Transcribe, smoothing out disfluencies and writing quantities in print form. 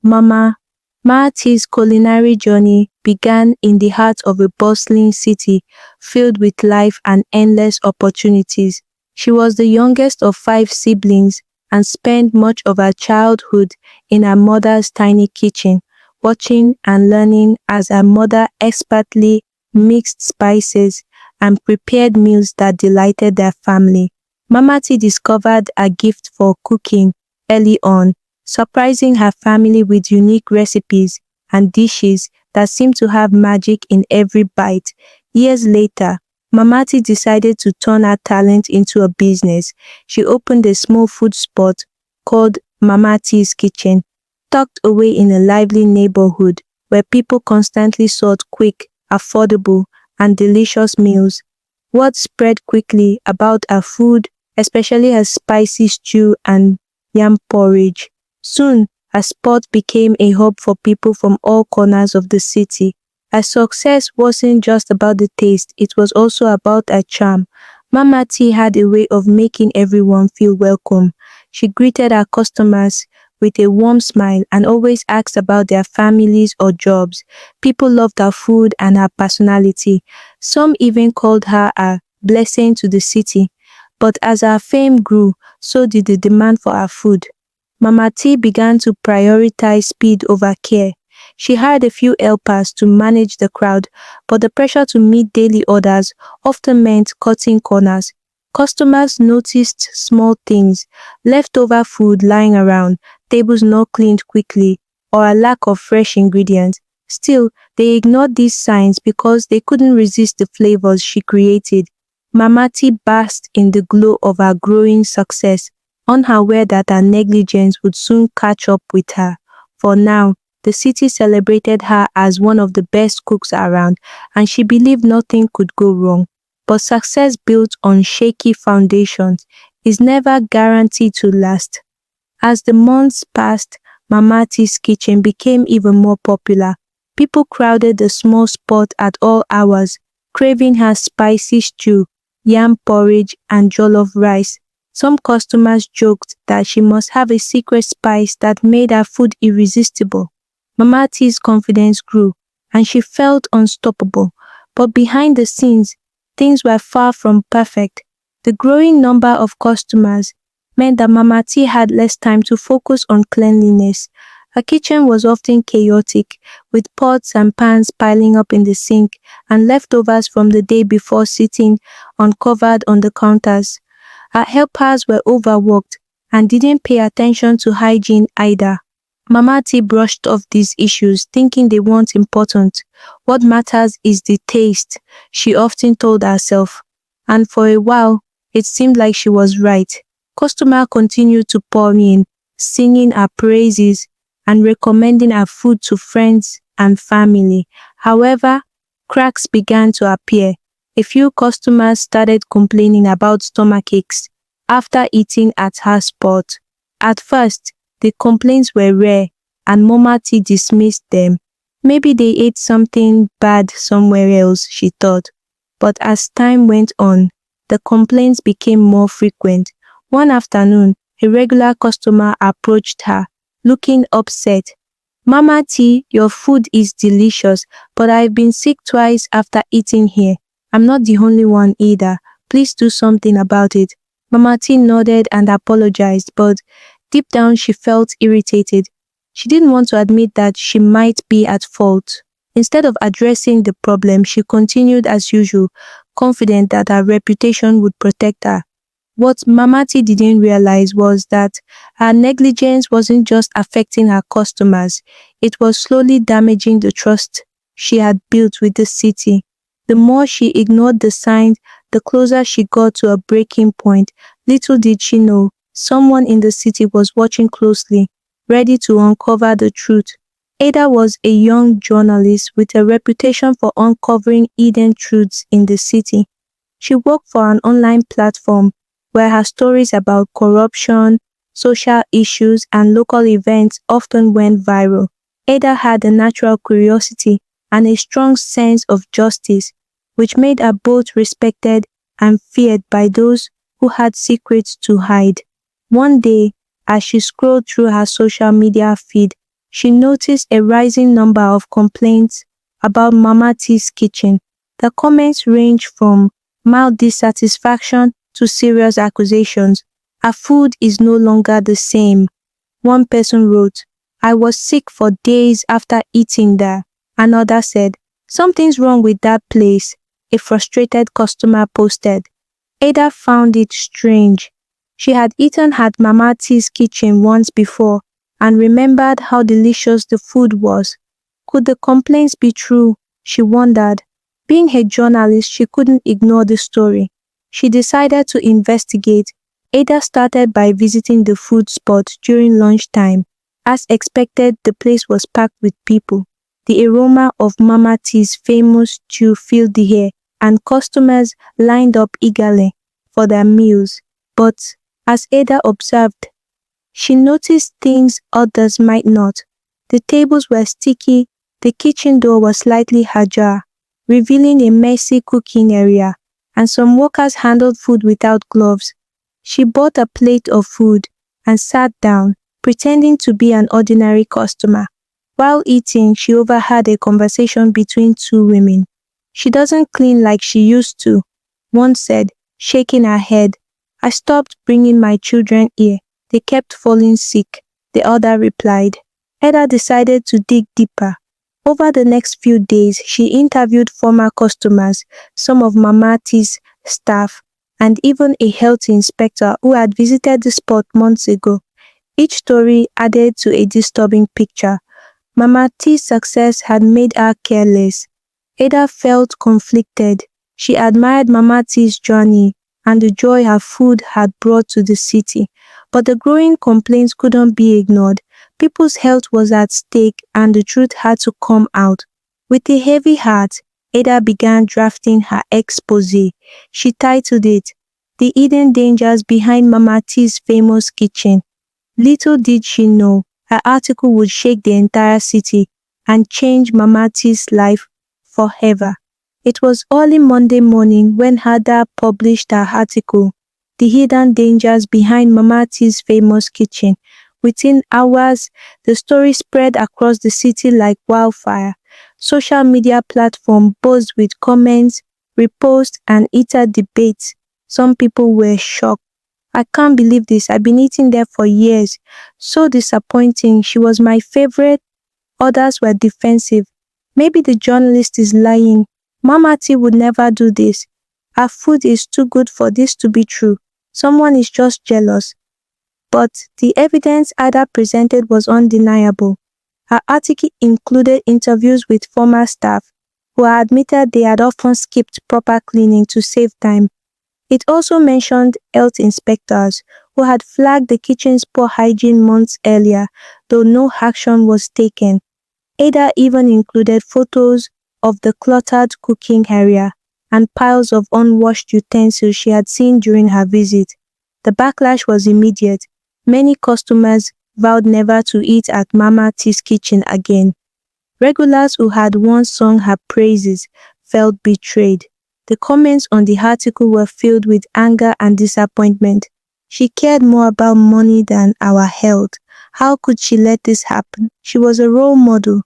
Mama Marty's culinary journey began in the heart of a bustling city filled with life and endless opportunities. She was the youngest of five siblings and spent much of her childhood in her mother's tiny kitchen, watching and learning as her mother expertly mixed spices and prepared meals that delighted their family. Mama T discovered a gift for cooking early on, surprising her family with unique recipes and dishes that seemed to have magic in every bite. Years later, Mamati decided to turn her talent into a business. She opened a small food spot called Mamati's Kitchen, tucked away in a lively neighborhood where people constantly sought quick, affordable, and delicious meals. Word spread quickly about her food, especially her spicy stew and yam porridge. Soon, her spot became a hub for people from all corners of the city. Her success wasn't just about the taste, it was also about her charm. Mama T had a way of making everyone feel welcome. She greeted her customers with a warm smile and always asked about their families or jobs. People loved her food and her personality. Some even called her a blessing to the city. But as her fame grew, so did the demand for her food. Mama T began to prioritize speed over care. She hired a few helpers to manage the crowd, but the pressure to meet daily orders often meant cutting corners. Customers noticed small things, leftover food lying around, tables not cleaned quickly, or a lack of fresh ingredients. Still, they ignored these signs because they couldn't resist the flavors she created. Mama T basked in the glow of her growing success, unaware that her negligence would soon catch up with her. For now, the city celebrated her as one of the best cooks around, and she believed nothing could go wrong. But success built on shaky foundations is never guaranteed to last. As the months passed, Mama T's kitchen became even more popular. People crowded the small spot at all hours, craving her spicy stew, yam porridge, and jollof rice. Some customers joked that she must have a secret spice that made her food irresistible. Mama T's confidence grew, and she felt unstoppable. But behind the scenes, things were far from perfect. The growing number of customers meant that Mama T had less time to focus on cleanliness. Her kitchen was often chaotic, with pots and pans piling up in the sink and leftovers from the day before sitting uncovered on the counters. Her helpers were overworked and didn't pay attention to hygiene either. Mama T brushed off these issues, thinking they weren't important. What matters is the taste, she often told herself. And for a while, it seemed like she was right. Customers continued to pour in, singing her praises and recommending her food to friends and family. However, cracks began to appear. A few customers started complaining about stomachaches after eating at her spot. At first, the complaints were rare and Mama T dismissed them. Maybe they ate something bad somewhere else, she thought. But as time went on, the complaints became more frequent. One afternoon, a regular customer approached her, looking upset. Mama T, your food is delicious, but I've been sick twice after eating here. I'm not the only one either. Please do something about it. Mama T nodded and apologized, but deep down she felt irritated. She didn't want to admit that she might be at fault. Instead of addressing the problem, she continued as usual, confident that her reputation would protect her. What Mama T didn't realize was that her negligence wasn't just affecting her customers, it was slowly damaging the trust she had built with the city. The more she ignored the signs, the closer she got to a breaking point. Little did she know, someone in the city was watching closely, ready to uncover the truth. Ada was a young journalist with a reputation for uncovering hidden truths in the city. She worked for an online platform where her stories about corruption, social issues, and local events often went viral. Ada had a natural curiosity and a strong sense of justice, which made her both respected and feared by those who had secrets to hide. One day, as she scrolled through her social media feed, she noticed a rising number of complaints about Mama T's kitchen. The comments range from mild dissatisfaction to serious accusations. Her food is no longer the same. One person wrote, "I was sick for days after eating there." Another said, "Something's wrong with that place." A frustrated customer posted. Ada found it strange. She had eaten at Mama T's kitchen once before and remembered how delicious the food was. Could the complaints be true? She wondered. Being a journalist, she couldn't ignore the story. She decided to investigate. Ada started by visiting the food spot during lunchtime. As expected, the place was packed with people. The aroma of Mama T's famous stew filled the air, and customers lined up eagerly for their meals. But as Ada observed, she noticed things others might not. The tables were sticky, the kitchen door was slightly ajar, revealing a messy cooking area, and some workers handled food without gloves. She bought a plate of food and sat down, pretending to be an ordinary customer. While eating, she overheard a conversation between two women. "She doesn't clean like she used to," one said, shaking her head. "I stopped bringing my children here. They kept falling sick," the other replied. Ada decided to dig deeper. Over the next few days, she interviewed former customers, some of Mama T's staff, and even a health inspector who had visited the spot months ago. Each story added to a disturbing picture. Mama T's success had made her careless. Ada felt conflicted. She admired Mama T's journey and the joy her food had brought to the city. But the growing complaints couldn't be ignored. People's health was at stake and the truth had to come out. With a heavy heart, Ada began drafting her exposé. She titled it, "The Hidden Dangers Behind Mama T's Famous Kitchen." Little did she know, her article would shake the entire city and change Mama T's life forever. It was early Monday morning when Ada published her article, "The Hidden Dangers Behind Mama T's Famous Kitchen." Within hours, the story spread across the city like wildfire. Social media platforms buzzed with comments, reposts, and heated debates. Some people were shocked. "I can't believe this. I've been eating there for years. So disappointing. She was my favorite." Others were defensive. "Maybe the journalist is lying. Mama T would never do this. Her food is too good for this to be true. Someone is just jealous." But the evidence Ada presented was undeniable. Her article included interviews with former staff who admitted they had often skipped proper cleaning to save time. It also mentioned health inspectors who had flagged the kitchen's poor hygiene months earlier, though no action was taken. Ada even included photos of the cluttered cooking area and piles of unwashed utensils she had seen during her visit. The backlash was immediate. Many customers vowed never to eat at Mama T's kitchen again. Regulars who had once sung her praises felt betrayed. The comments on the article were filled with anger and disappointment. She cared more about money than our health. How could she let this happen? She was a role model.